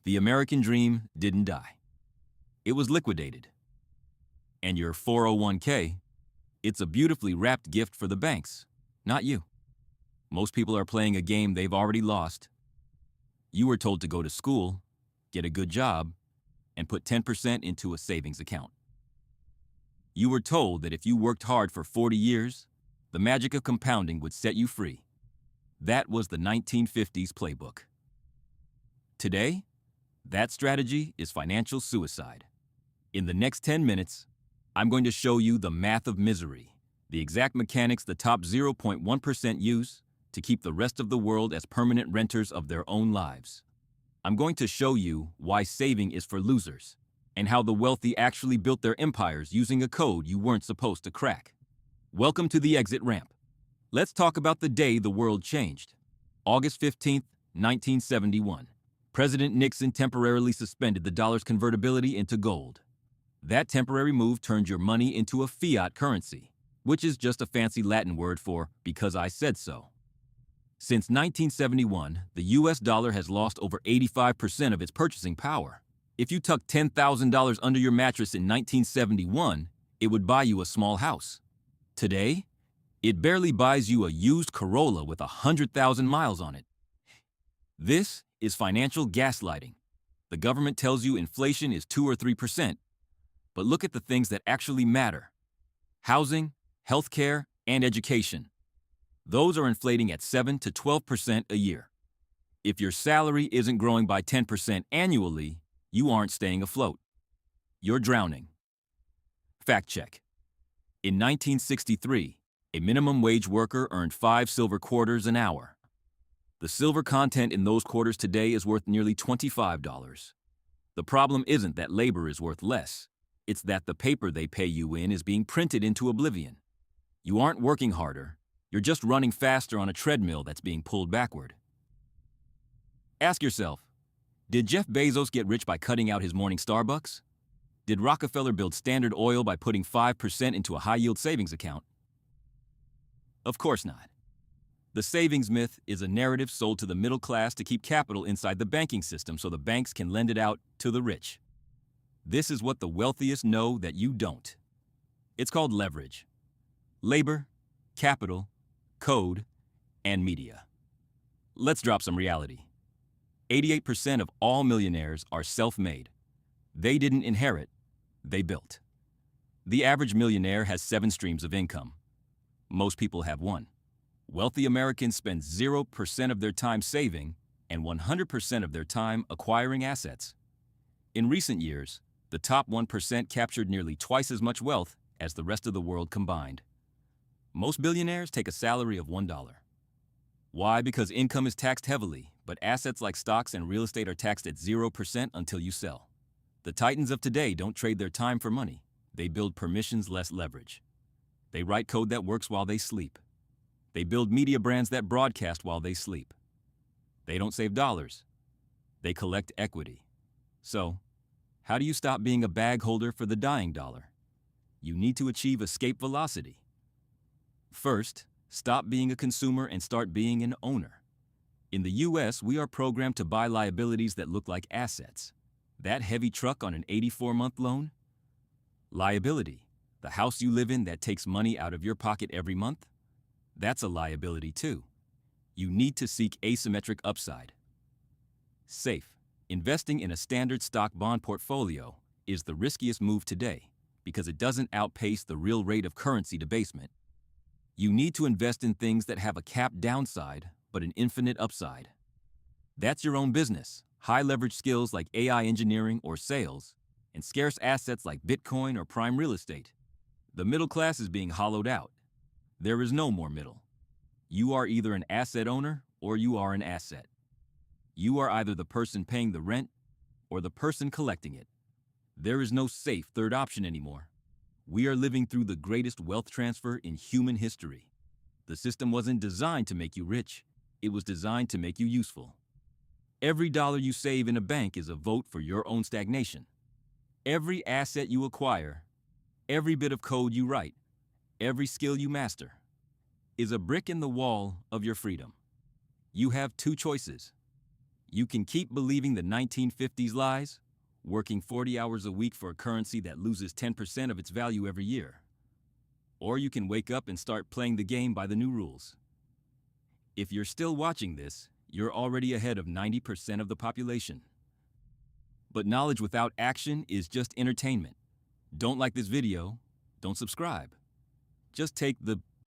The American dream didn't die. It was liquidated. And your 401k, it's a beautifully wrapped gift for the banks, not you. Most people are playing a game they've already lost. You were told to go to school, get a good job, and put 10% into a savings account. You were told that if you worked hard for 40 years, the magic of compounding would set you free. That was the 1950s playbook. Today, that strategy is financial suicide. In the next 10 minutes, I'm going to show you the math of misery, the exact mechanics the top 0.1% use to keep the rest of the world as permanent renters of their own lives. I'm going to show you why saving is for losers, and how the wealthy actually built their empires using a code you weren't supposed to crack. Welcome to the exit ramp. Let's talk about the day the world changed. August 15th, 1971. President Nixon temporarily suspended the dollar's convertibility into gold. That temporary move turned your money into a fiat currency, which is just a fancy Latin word for "because I said so." Since 1971, the US dollar has lost over 85% of its purchasing power. If you tucked $10,000 under your mattress in 1971, it would buy you a small house. Today, it barely buys you a used Corolla with 100,000 miles on it. This is financial gaslighting. The government tells you inflation is 2 or 3%, but look at the things that actually matter: housing, healthcare, and education. Those are inflating at 7 to 12% a year. If your salary isn't growing by 10% annually, you aren't staying afloat. You're drowning. Fact check. In 1963, a minimum wage worker earned 5 silver quarters an hour. The silver content in those quarters today is worth nearly $25. The problem isn't that labor is worth less. It's that the paper they pay you in is being printed into oblivion. You aren't working harder. You're just running faster on a treadmill that's being pulled backward. Ask yourself, did Jeff Bezos get rich by cutting out his morning Starbucks? Did Rockefeller build Standard Oil by putting 5% into a high-yield savings account? Of course not. The savings myth is a narrative sold to the middle class to keep capital inside the banking system so the banks can lend it out to the rich. This is what the wealthiest know that you don't. It's called leverage. Labor, capital, code, and media. Let's drop some reality. 88% of all millionaires are self-made. They didn't inherit, they built. The average millionaire has 7 streams of income. Most people have 1. Wealthy Americans spend 0% of their time saving and 100% of their time acquiring assets. In recent years, the top 1% captured nearly twice as much wealth as the rest of the world combined. Most billionaires take a salary of $1. Why? Because income is taxed heavily, but assets like stocks and real estate are taxed at 0% until you sell. The titans of today don't trade their time for money. They build permissions-less leverage. They write code that works while they sleep. They build media brands that broadcast while they sleep. They don't save dollars. They collect equity. So, how do you stop being a bag holder for the dying dollar? You need to achieve escape velocity. First, stop being a consumer and start being an owner. In the US, we are programmed to buy liabilities that look like assets. That heavy truck on an 84-month loan? Liability. The house you live in that takes money out of your pocket every month? That's a liability too. You need to seek asymmetric upside. Safe. Investing in a standard stock bond portfolio is the riskiest move today because it doesn't outpace the real rate of currency debasement. You need to invest in things that have a capped downside but an infinite upside. That's your own business, high leverage skills like AI engineering or sales, and scarce assets like Bitcoin or prime real estate. The middle class is being hollowed out. There is no more middle. You are either an asset owner or you are an asset. You are either the person paying the rent or the person collecting it. There is no safe third option anymore. We are living through the greatest wealth transfer in human history. The system wasn't designed to make you rich. It was designed to make you useful. Every dollar you save in a bank is a vote for your own stagnation. Every asset you acquire, every bit of code you write, every skill you master, is a brick in the wall of your freedom. You have 2 choices. You can keep believing the 1950s lies, working 40 hours a week for a currency that loses 10% of its value every year. Or you can wake up and start playing the game by the new rules. If you're still watching this, you're already ahead of 90% of the population. But knowledge without action is just entertainment. Don't like this video, don't subscribe. Just take the